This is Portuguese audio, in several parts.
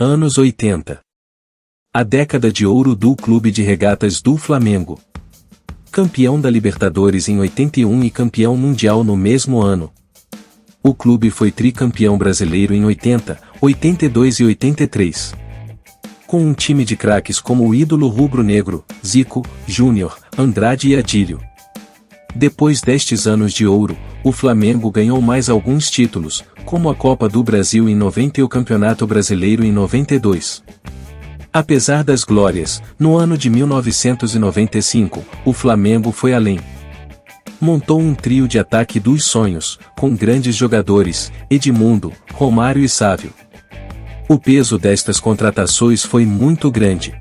Anos 80. A década de ouro do Clube de Regatas do Flamengo. Campeão da Libertadores em 81 e campeão mundial no mesmo ano. O clube foi tricampeão brasileiro em 80, 82 e 83. Com um time de craques como o ídolo rubro-negro, Zico, Júnior, Andrade e Adílio. Depois destes anos de ouro, o Flamengo ganhou mais alguns títulos, como a Copa do Brasil em 90 e o Campeonato Brasileiro em 92. Apesar das glórias, no ano de 1995, o Flamengo foi além. Montou um trio de ataque dos sonhos, com grandes jogadores, Edmundo, Romário e Sávio. O peso destas contratações foi muito grande.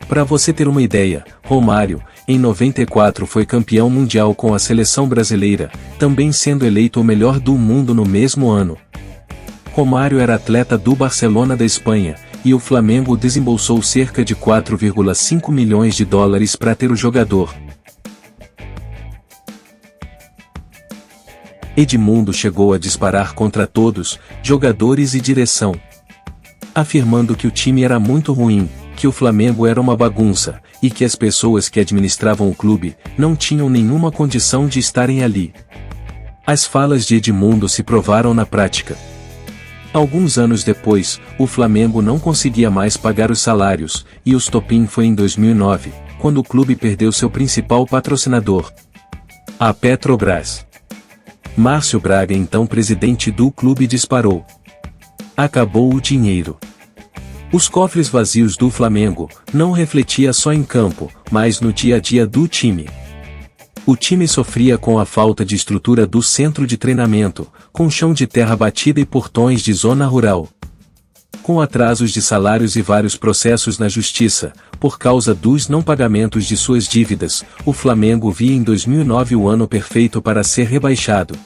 Para você ter uma ideia, Romário, em 94 foi campeão mundial com a seleção brasileira, também sendo eleito o melhor do mundo no mesmo ano. Romário era atleta do Barcelona da Espanha, e o Flamengo desembolsou cerca de 4,5 milhões de dólares para ter o jogador. Edmundo chegou a disparar contra todos, jogadores e direção, afirmando que o time era muito ruim, que o Flamengo era uma bagunça, e que as pessoas que administravam o clube não tinham nenhuma condição de estarem ali. As falas de Edmundo se provaram na prática. Alguns anos depois, o Flamengo não conseguia mais pagar os salários, e o estopim foi em 2009, quando o clube perdeu seu principal patrocinador, a Petrobras. Márcio Braga, então presidente do clube, disparou. Acabou o dinheiro. Os cofres vazios do Flamengo não refletia só em campo, mas no dia a dia do time. O time sofria com a falta de estrutura do centro de treinamento, com chão de terra batida e portões de zona rural. Com atrasos de salários e vários processos na justiça, por causa dos não pagamentos de suas dívidas, o Flamengo via em 2009 o ano perfeito para ser rebaixado.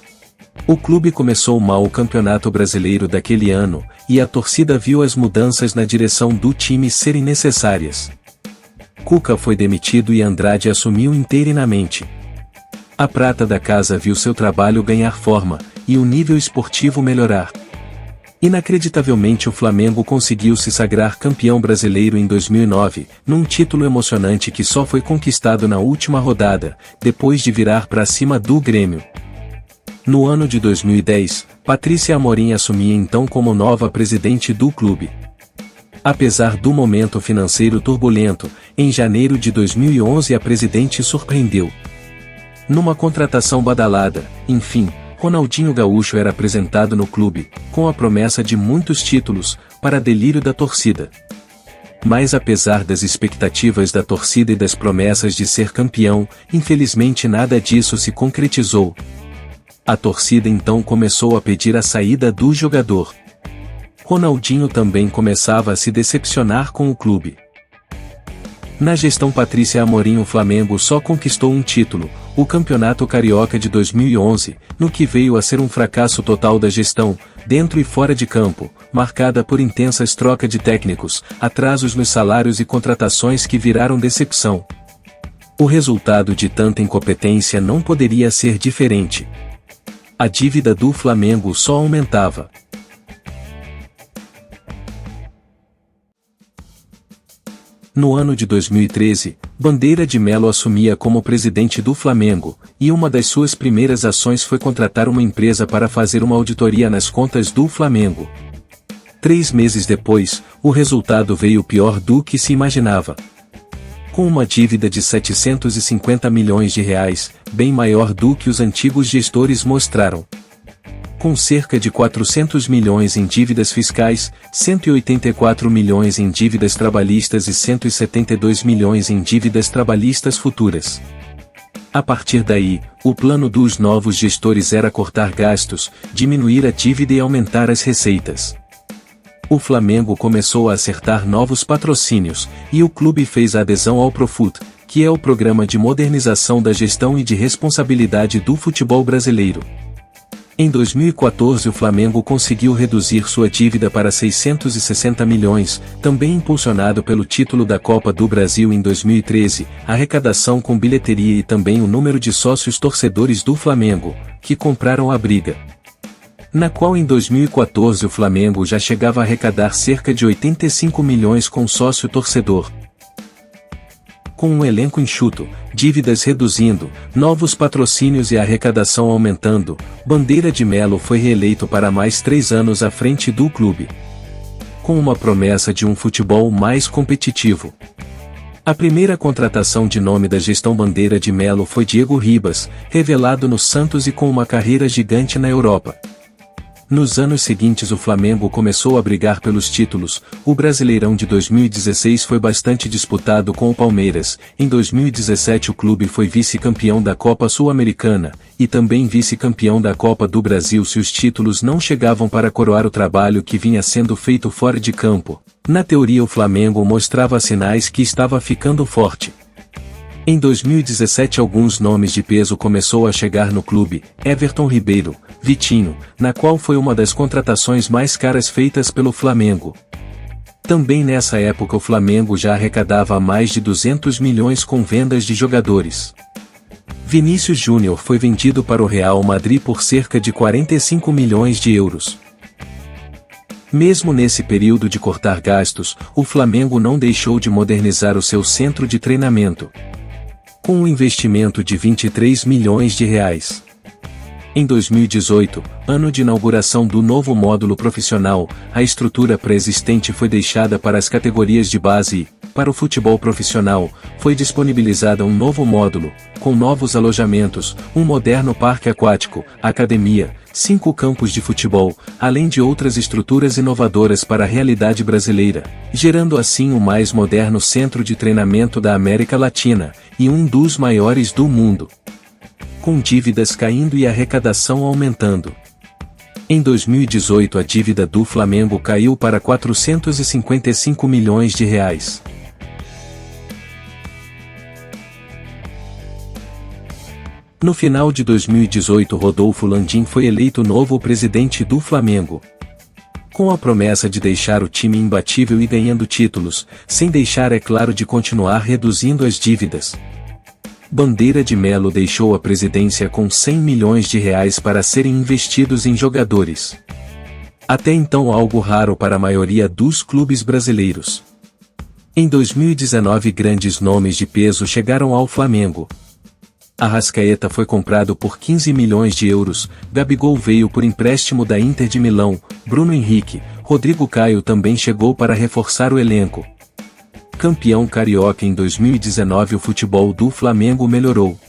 O clube começou mal o Campeonato Brasileiro daquele ano, e a torcida viu as mudanças na direção do time serem necessárias. Cuca foi demitido e Andrade assumiu interinamente. A prata da casa viu seu trabalho ganhar forma, e o nível esportivo melhorar. Inacreditavelmente o Flamengo conseguiu se sagrar campeão brasileiro em 2009, num título emocionante que só foi conquistado na última rodada, depois de virar para cima do Grêmio. No ano de 2010, Patrícia Amorim assumia então como nova presidente do clube. Apesar do momento financeiro turbulento, em janeiro de 2011 a presidente surpreendeu. Numa contratação badalada, enfim, Ronaldinho Gaúcho era apresentado no clube, com a promessa de muitos títulos, para delírio da torcida. Mas apesar das expectativas da torcida e das promessas de ser campeão, infelizmente nada disso se concretizou. A torcida então começou a pedir a saída do jogador. Ronaldinho também começava a se decepcionar com o clube. Na gestão Patrícia Amorim o Flamengo só conquistou um título, o Campeonato Carioca de 2011, no que veio a ser um fracasso total da gestão, dentro e fora de campo, marcada por intensas trocas de técnicos, atrasos nos salários e contratações que viraram decepção. O resultado de tanta incompetência não poderia ser diferente. A dívida do Flamengo só aumentava. No ano de 2013, Bandeira de Melo assumia como presidente do Flamengo, e uma das suas primeiras ações foi contratar uma empresa para fazer uma auditoria nas contas do Flamengo. 3 meses depois, o resultado veio pior do que se imaginava. Com uma dívida de 750 milhões de reais, bem maior do que os antigos gestores mostraram. Com cerca de 400 milhões em dívidas fiscais, 184 milhões em dívidas trabalhistas e 172 milhões em dívidas trabalhistas futuras. A partir daí, o plano dos novos gestores era cortar gastos, diminuir a dívida e aumentar as receitas. O Flamengo começou a acertar novos patrocínios, e o clube fez a adesão ao Profut, que é o programa de modernização da gestão e de responsabilidade do futebol brasileiro. Em 2014 o Flamengo conseguiu reduzir sua dívida para 660 milhões, também impulsionado pelo título da Copa do Brasil em 2013, a arrecadação com bilheteria e também o número de sócios torcedores do Flamengo, que compraram a briga. na qual em 2014 o Flamengo já chegava a arrecadar cerca de 85 milhões com sócio-torcedor. Com um elenco enxuto, dívidas reduzindo, novos patrocínios e arrecadação aumentando, Bandeira de Melo foi reeleito para mais 3 anos à frente do clube, com uma promessa de um futebol mais competitivo. A primeira contratação de nome da gestão Bandeira de Melo foi Diego Ribas, revelado no Santos e com uma carreira gigante na Europa. Nos anos seguintes o Flamengo começou a brigar pelos títulos. O Brasileirão de 2016 foi bastante disputado com o Palmeiras. Em 2017 o clube foi vice-campeão da Copa Sul-Americana, e também vice-campeão da Copa do Brasil se os títulos não chegavam para coroar o trabalho que vinha sendo feito fora de campo. Na teoria o Flamengo mostrava sinais que estava ficando forte. Em 2017 alguns nomes de peso começou a chegar no clube: Everton Ribeiro, Vitinho, na qual foi uma das contratações mais caras feitas pelo Flamengo. Também nessa época o Flamengo já arrecadava mais de 200 milhões com vendas de jogadores. Vinícius Júnior foi vendido para o Real Madrid por cerca de 45 milhões de euros. Mesmo nesse período de cortar gastos, o Flamengo não deixou de modernizar o seu centro de treinamento, com um investimento de 23 milhões de reais. Em 2018, ano de inauguração do novo módulo profissional, a estrutura pré-existente foi deixada para as categorias de base e, para o futebol profissional, foi disponibilizada um novo módulo, com novos alojamentos, um moderno parque aquático, academia, 5 campos de futebol, além de outras estruturas inovadoras para a realidade brasileira, gerando assim o mais moderno centro de treinamento da América Latina, e um dos maiores do mundo, com dívidas caindo e arrecadação aumentando. Em 2018 a dívida do Flamengo caiu para 455 milhões de reais. No final de 2018 Rodolfo Landim foi eleito novo presidente do Flamengo, com a promessa de deixar o time imbatível e ganhando títulos, sem deixar é claro de continuar reduzindo as dívidas. Bandeira de Melo deixou a presidência com 100 milhões de reais para serem investidos em jogadores. Até então algo raro para a maioria dos clubes brasileiros. Em 2019 grandes nomes de peso chegaram ao Flamengo. Arrascaeta foi comprado por 15 milhões de euros, Gabigol veio por empréstimo da Inter de Milão, Bruno Henrique, Rodrigo Caio também chegou para reforçar o elenco. Campeão carioca em 2019 o futebol do Flamengo melhorou.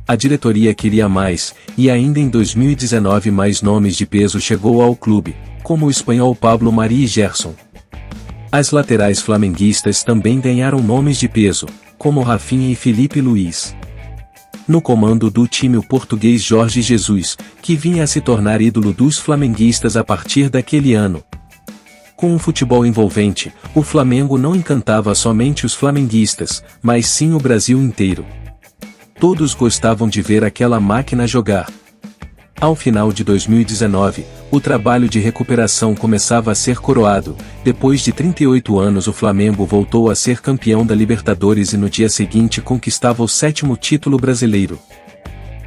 A diretoria queria mais, e ainda em 2019 mais nomes de peso chegou ao clube, como o espanhol Pablo Mari e Gerson. As laterais flamenguistas também ganharam nomes de peso, como Rafinha e Felipe Luiz. No comando do time o português Jorge Jesus, que vinha a se tornar ídolo dos flamenguistas a partir daquele ano. Com um futebol envolvente, o Flamengo não encantava somente os flamenguistas, mas sim o Brasil inteiro. Todos gostavam de ver aquela máquina jogar. Ao final de 2019, o trabalho de recuperação começava a ser coroado. Depois de 38 anos o Flamengo voltou a ser campeão da Libertadores e no dia seguinte conquistava o 7º título brasileiro,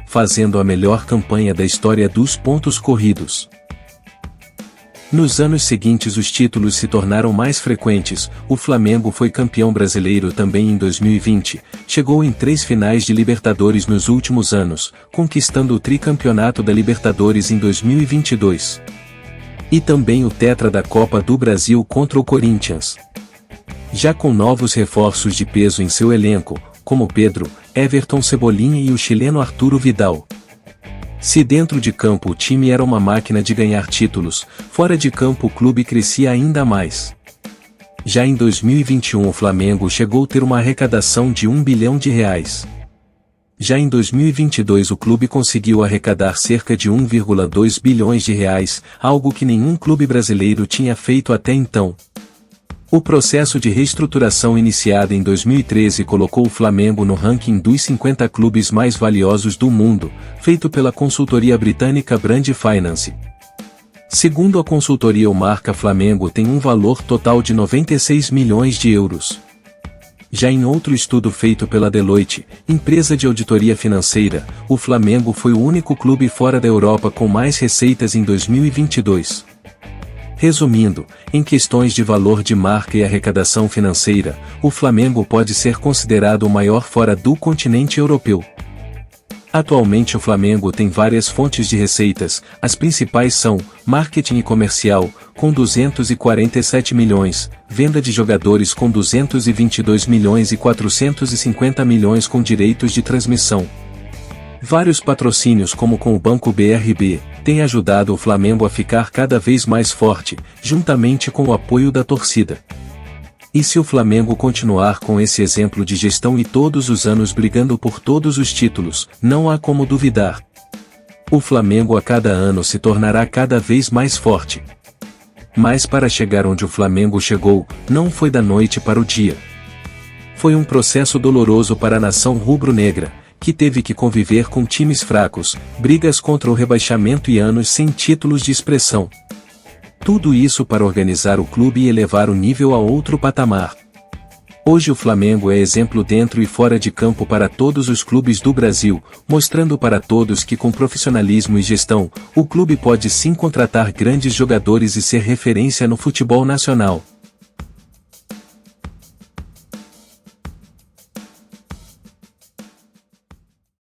fazendo a melhor campanha da história dos pontos corridos. Nos anos seguintes os títulos se tornaram mais frequentes, o Flamengo foi campeão brasileiro também em 2020, chegou em 3 finais de Libertadores nos últimos anos, conquistando o tricampeonato da Libertadores em 2022. E também o tetra da Copa do Brasil contra o Corinthians. Já com novos reforços de peso em seu elenco, como Pedro, Everton Cebolinha e o chileno Arturo Vidal. Se dentro de campo o time era uma máquina de ganhar títulos, fora de campo o clube crescia ainda mais. Já em 2021 o Flamengo chegou a ter uma arrecadação de 1 bilhão de reais. Já em 2022 o clube conseguiu arrecadar cerca de 1,2 bilhões de reais, algo que nenhum clube brasileiro tinha feito até então. O processo de reestruturação iniciado em 2013 colocou o Flamengo no ranking dos 50 clubes mais valiosos do mundo, feito pela consultoria britânica Brand Finance. Segundo a consultoria o marca Flamengo tem um valor total de 96 milhões de euros. Já em outro estudo feito pela Deloitte, empresa de auditoria financeira, o Flamengo foi o único clube fora da Europa com mais receitas em 2022. Resumindo, em questões de valor de marca e arrecadação financeira, o Flamengo pode ser considerado o maior fora do continente europeu. Atualmente o Flamengo tem várias fontes de receitas, as principais são marketing e comercial, com 247 milhões, venda de jogadores com 222 milhões e 450 milhões com direitos de transmissão. Vários patrocínios como com o Banco BRB, têm ajudado o Flamengo a ficar cada vez mais forte, juntamente com o apoio da torcida. E se o Flamengo continuar com esse exemplo de gestão e todos os anos brigando por todos os títulos, não há como duvidar. O Flamengo a cada ano se tornará cada vez mais forte. Mas para chegar onde o Flamengo chegou, não foi da noite para o dia. Foi um processo doloroso para a nação rubro-negra, que teve que conviver com times fracos, brigas contra o rebaixamento e anos sem títulos de expressão. Tudo isso para organizar o clube e elevar o nível a outro patamar. Hoje o Flamengo é exemplo dentro e fora de campo para todos os clubes do Brasil, mostrando para todos que com profissionalismo e gestão, o clube pode sim contratar grandes jogadores e ser referência no futebol nacional.